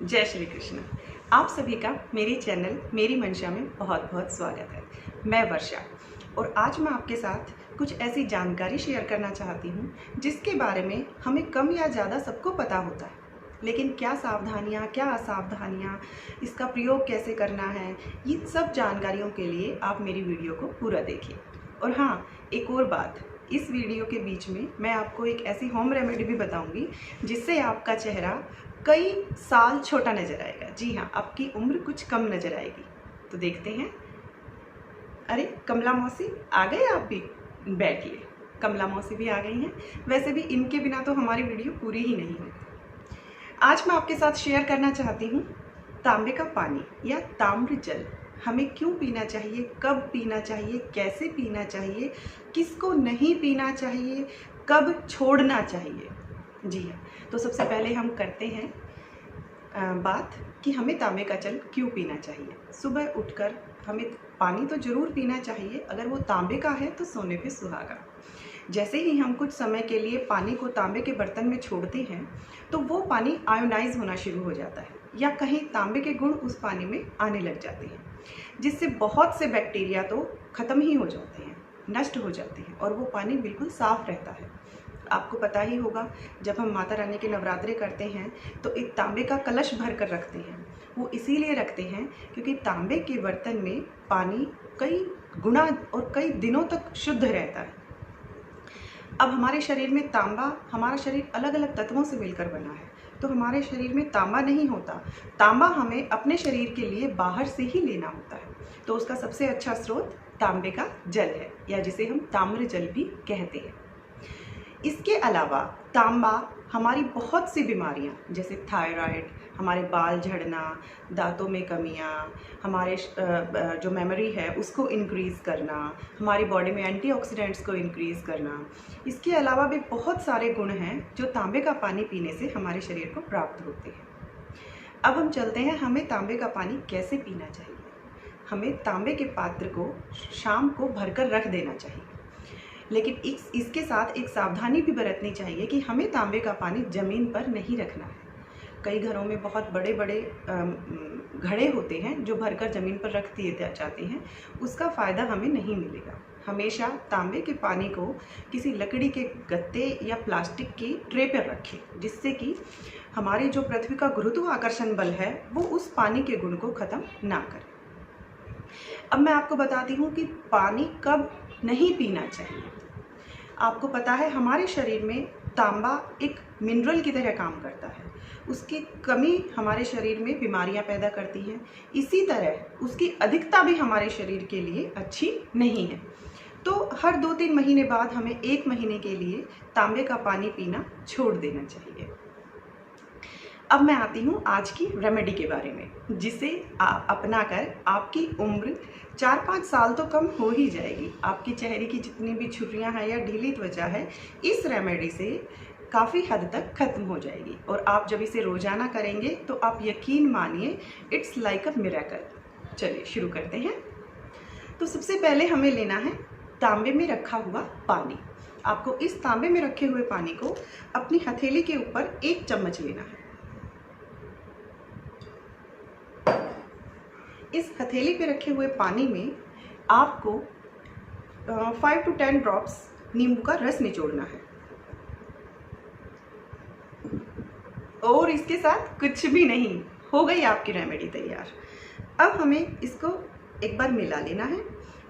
जय श्री कृष्ण। आप सभी का मेरे चैनल मेरी मंशा में बहुत बहुत स्वागत है। मैं वर्षा और आज मैं आपके साथ कुछ ऐसी जानकारी शेयर करना चाहती हूँ जिसके बारे में हमें कम या ज़्यादा सबको पता होता है, लेकिन क्या सावधानियाँ क्या असावधानियाँ, इसका प्रयोग कैसे करना है, ये सब जानकारियों के लिए आप मेरी वीडियो को पूरा देखिए। और हाँ, एक और बात, इस वीडियो के बीच में मैं आपको एक ऐसी होम रेमेडी भी बताऊंगी जिससे आपका चेहरा कई साल छोटा नजर आएगा। जी हाँ, आपकी उम्र कुछ कम नजर आएगी। तो देखते हैं। अरे कमला मौसी आ गए, आप भी बैठिए। कमला मौसी भी आ गई हैं। वैसे भी इनके बिना तो हमारी वीडियो पूरी ही नहीं होती। आज मैं आपके साथ शेयर करना चाहती हूँ तांबे का पानी या ताम्र जल हमें क्यों पीना चाहिए, कब पीना चाहिए, कैसे पीना चाहिए, किसको नहीं पीना चाहिए, कब छोड़ना चाहिए। जी हाँ, तो सबसे पहले हम करते हैं बात कि हमें तांबे का जल क्यों पीना चाहिए। सुबह उठकर हमें पानी तो ज़रूर पीना चाहिए, अगर वो तांबे का है तो सोने पे सुहागा। जैसे ही हम कुछ समय के लिए पानी को तांबे के बर्तन में छोड़ते हैं तो वो पानी आयोनाइज होना शुरू हो जाता है या कहीं तांबे के गुण उस पानी में आने लग जाते हैं, जिससे बहुत से बैक्टीरिया तो ख़त्म ही हो जाते हैं, नष्ट हो जाते हैं और वो पानी बिल्कुल साफ़ रहता है। आपको पता ही होगा, जब हम माता रानी के नवरात्रे करते हैं तो एक तांबे का कलश भर कर रखते हैं। वो इसीलिए रखते हैं क्योंकि तांबे के बर्तन में पानी कई गुना और कई दिनों तक शुद्ध रहता है। अब हमारे शरीर में तांबा, हमारा शरीर अलग अलग तत्वों से मिलकर बना है, तो हमारे शरीर में तांबा नहीं होता। तांबा हमें अपने शरीर के लिए बाहर से ही लेना होता है, तो उसका सबसे अच्छा स्रोत तांबे का जल है, या जिसे हम ताम्र जल भी कहते हैं। इसके अलावा तांबा हमारी बहुत सी बीमारियां जैसे थायराइड, हमारे बाल झड़ना, दांतों में कमियां, हमारे जो मेमोरी है उसको इंक्रीज़ करना, हमारी बॉडी में एंटीऑक्सीडेंट्स को इंक्रीज़ करना, इसके अलावा भी बहुत सारे गुण हैं जो तांबे का पानी पीने से हमारे शरीर को प्राप्त होते हैं। अब हम चलते हैं, हमें तांबे का पानी कैसे पीना चाहिए। हमें तांबे के पात्र को शाम को भरकर रख देना चाहिए, लेकिन इसके साथ एक सावधानी भी बरतनी चाहिए कि हमें तांबे का पानी ज़मीन पर नहीं रखना है। कई घरों में बहुत बड़े बड़े घड़े होते हैं जो भरकर ज़मीन पर रख दिए जाते हैं, उसका फ़ायदा हमें नहीं मिलेगा। हमेशा तांबे के पानी को किसी लकड़ी के गत्ते या प्लास्टिक की ट्रे पर रखें, जिससे कि हमारी जो पृथ्वी का गुरुत्वाकर्षण बल है वो उस पानी के गुण को ख़त्म ना करे। अब मैं आपको बताती हूँ कि पानी कब नहीं पीना चाहिए। आपको पता है, हमारे शरीर में तांबा एक मिनरल की तरह काम करता है। उसकी कमी हमारे शरीर में बीमारियां पैदा करती है। इसी तरह उसकी अधिकता भी हमारे शरीर के लिए अच्छी नहीं है। तो हर 2-3 महीने बाद हमें 1 महीने के लिए तांबे का पानी पीना छोड़ देना चाहिए। अब मैं आती हूँ आज की रेमेडी के बारे में, जिसे अपना कर आपकी उम्र 4-5 साल तो कम हो ही जाएगी। आपके चेहरे की जितनी भी झुर्रियाँ हैं या ढीली त्वचा है, इस रेमेडी से काफ़ी हद तक ख़त्म हो जाएगी। और आप जब इसे रोज़ाना करेंगे तो आप यकीन मानिए, इट्स लाइक अ मिरेकल। चलिए शुरू करते हैं। तो सबसे पहले हमें लेना है तांबे में रखा हुआ पानी। आपको इस तांबे में रखे हुए पानी को अपनी हथेली के ऊपर 1 चम्मच लेना है। इस हथेली पे रखे हुए पानी में आपको 5 to 10 ड्रॉप्स नींबू का रस निचोड़ना है, और इसके साथ कुछ भी नहीं। हो गई आपकी रेमेडी तैयार। अब हमें इसको एक बार मिला लेना है,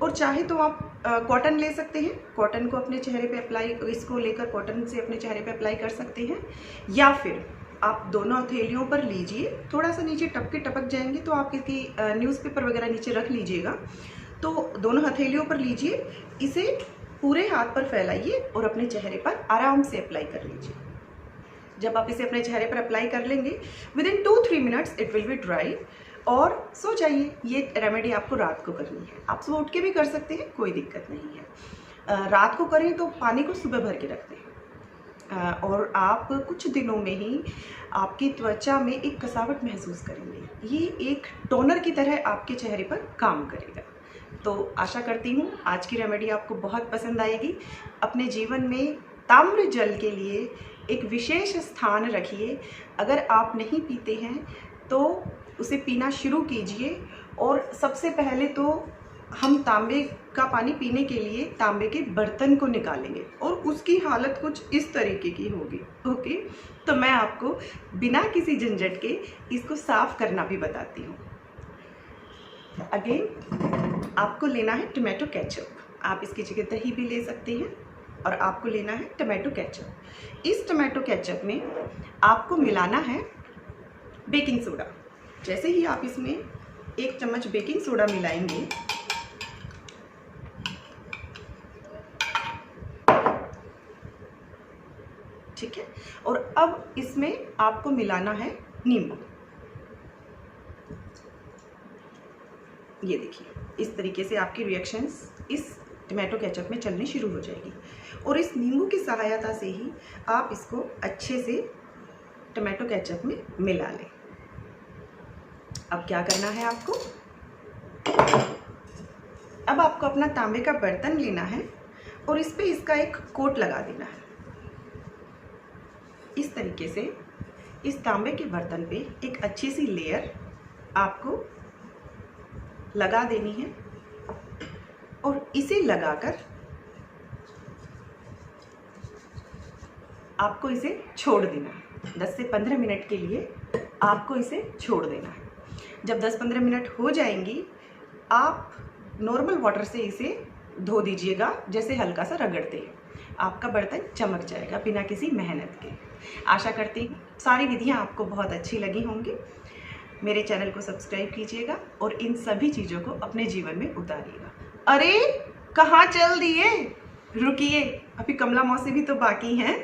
और चाहे तो आप कॉटन ले सकते हैं, कॉटन को अपने चेहरे पे अप्लाई, इसको लेकर कॉटन से अपने चेहरे पे अप्लाई कर सकते हैं, या फिर आप दोनों हथेलियों पर लीजिए। थोड़ा सा नीचे टपके टपक जाएंगे तो आप इसकी न्यूज़पेपर वगैरह नीचे रख लीजिएगा। तो दोनों हथेलियों पर लीजिए, इसे पूरे हाथ पर फैलाइए और अपने चेहरे पर आराम से अप्लाई कर लीजिए। जब आप इसे अपने चेहरे पर अप्लाई कर लेंगे, within 2-3 minutes it will be dry, और सो जाइए। ये रेमेडी आपको रात को करनी है। आप सुबह उठ के भी कर सकते हैं, कोई दिक्कत नहीं है। रात को करें तो पानी को सुबह भर के रखते हैं, और आप कुछ दिनों में ही आपकी त्वचा में एक कसावट महसूस करेंगे। ये एक टोनर की तरह आपके चेहरे पर काम करेगा। तो आशा करती हूँ आज की रेमेडी आपको बहुत पसंद आएगी। अपने जीवन में ताम्र जल के लिए एक विशेष स्थान रखिए। अगर आप नहीं पीते हैं तो उसे पीना शुरू कीजिए। और सबसे पहले तो हम तांबे का पानी पीने के लिए तांबे के बर्तन को निकालेंगे और उसकी हालत कुछ इस तरीके की होगी। ओके, तो मैं आपको बिना किसी झंझट के इसको साफ करना भी बताती हूँ। अगेन आपको लेना है टोमेटो केचप, आप इसकी जगह दही भी ले सकते हैं। और आपको लेना है टोमेटो केचप। इस टोमेटो केचप में आपको मिलाना है बेकिंग सोडा। जैसे ही आप इसमें 1 चम्मच बेकिंग सोडा मिलाएंगे, ठीक है। और अब इसमें आपको मिलाना है नींबू। ये देखिए, इस तरीके से आपकी रिएक्शंस इस टोमेटो केचप में चलनी शुरू हो जाएगी। और इस नींबू की सहायता से ही आप इसको अच्छे से टोमेटो केचप में मिला लें। अब क्या करना है आपको, अब आपको अपना तांबे का बर्तन लेना है और इस पे इसका एक कोट लगा देना है। इस तरीके से इस तांबे के बर्तन पे एक अच्छी सी लेयर आपको लगा देनी है और इसे लगाकर आपको इसे छोड़ देना है। 10 से 15 मिनट के लिए आपको इसे छोड़ देना है। जब 10-15 मिनट हो जाएंगी, आप नॉर्मल वाटर से इसे धो दीजिएगा, जैसे हल्का सा रगड़ते हैं। आपका बर्तन चमक जाएगा बिना किसी मेहनत के। आशा करती हूँ सारी विधियाँ आपको बहुत अच्छी लगी होंगी। मेरे चैनल को सब्सक्राइब कीजिएगा और इन सभी चीज़ों को अपने जीवन में उतारिएगा। अरे कहाँ चल दिए, रुकिए, अभी कमला मौसी भी तो बाकी हैं।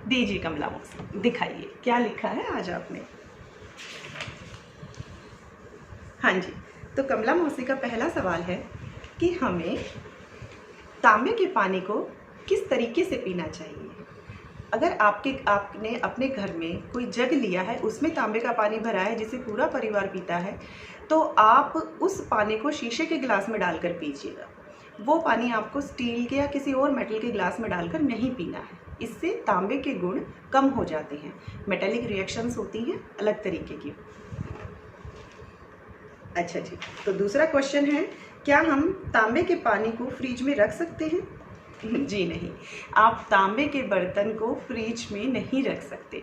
दीजिए कमला मौसी, दिखाइए क्या लिखा है आज आपने। हाँ जी, तो कमला मौसी का पहला सवाल है कि हमें तांबे के पानी को किस तरीके से पीना चाहिए। अगर आपने अपने घर में कोई जग लिया है, उसमें तांबे का पानी भरा है जिसे पूरा परिवार पीता है, तो आप उस पानी को शीशे के गिलास में डालकर पीजिएगा। वो पानी आपको स्टील के या किसी और मेटल के गिलास में डालकर नहीं पीना है। इससे तांबे के गुण कम हो जाते हैं, मेटेलिक रिएक्शंस होती हैं अलग तरीके की। अच्छा जी, तो दूसरा क्वेश्चन है, क्या हम तांबे के पानी को फ्रिज में रख सकते हैं? जी नहीं, आप तांबे के बर्तन को फ्रिज में नहीं रख सकते।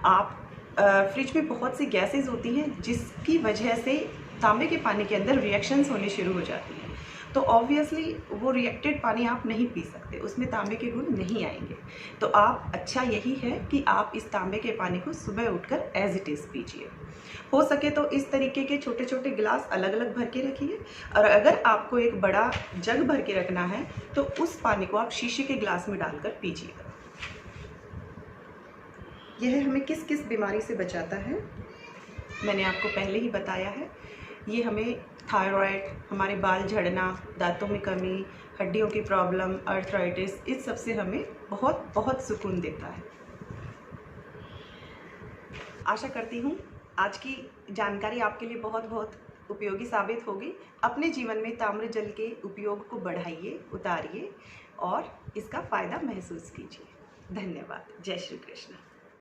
आप फ्रिज में बहुत सी गैसेस होती हैं जिसकी वजह से तांबे के पानी के अंदर रिएक्शंस होने शुरू हो जाती हैं। तो ऑब्वियसली वो रिएक्टेड पानी आप नहीं पी सकते, उसमें तांबे के गुण नहीं आएंगे। तो आप अच्छा यही है कि आप इस तांबे के पानी को सुबह उठकर एज इट इज़ पीजिए। हो सके तो इस तरीके के छोटे छोटे गिलास अलग अलग भर के रखिए, और अगर आपको एक बड़ा जग भर के रखना है तो उस पानी को आप शीशे के गिलास में डालकर पीजिएगा। यह हमें किस किस बीमारी से बचाता है मैंने आपको पहले ही बताया है। ये हमें थायराइड, हमारे बाल झड़ना, दांतों में कमी, हड्डियों की प्रॉब्लम, अर्थराइटिस, इस सब से हमें बहुत बहुत सुकून देता है। आशा करती हूँ आज की जानकारी आपके लिए बहुत बहुत उपयोगी साबित होगी। अपने जीवन में ताम्र जल के उपयोग को बढ़ाइए, उतारिए और इसका फ़ायदा महसूस कीजिए। धन्यवाद। जय श्री कृष्ण।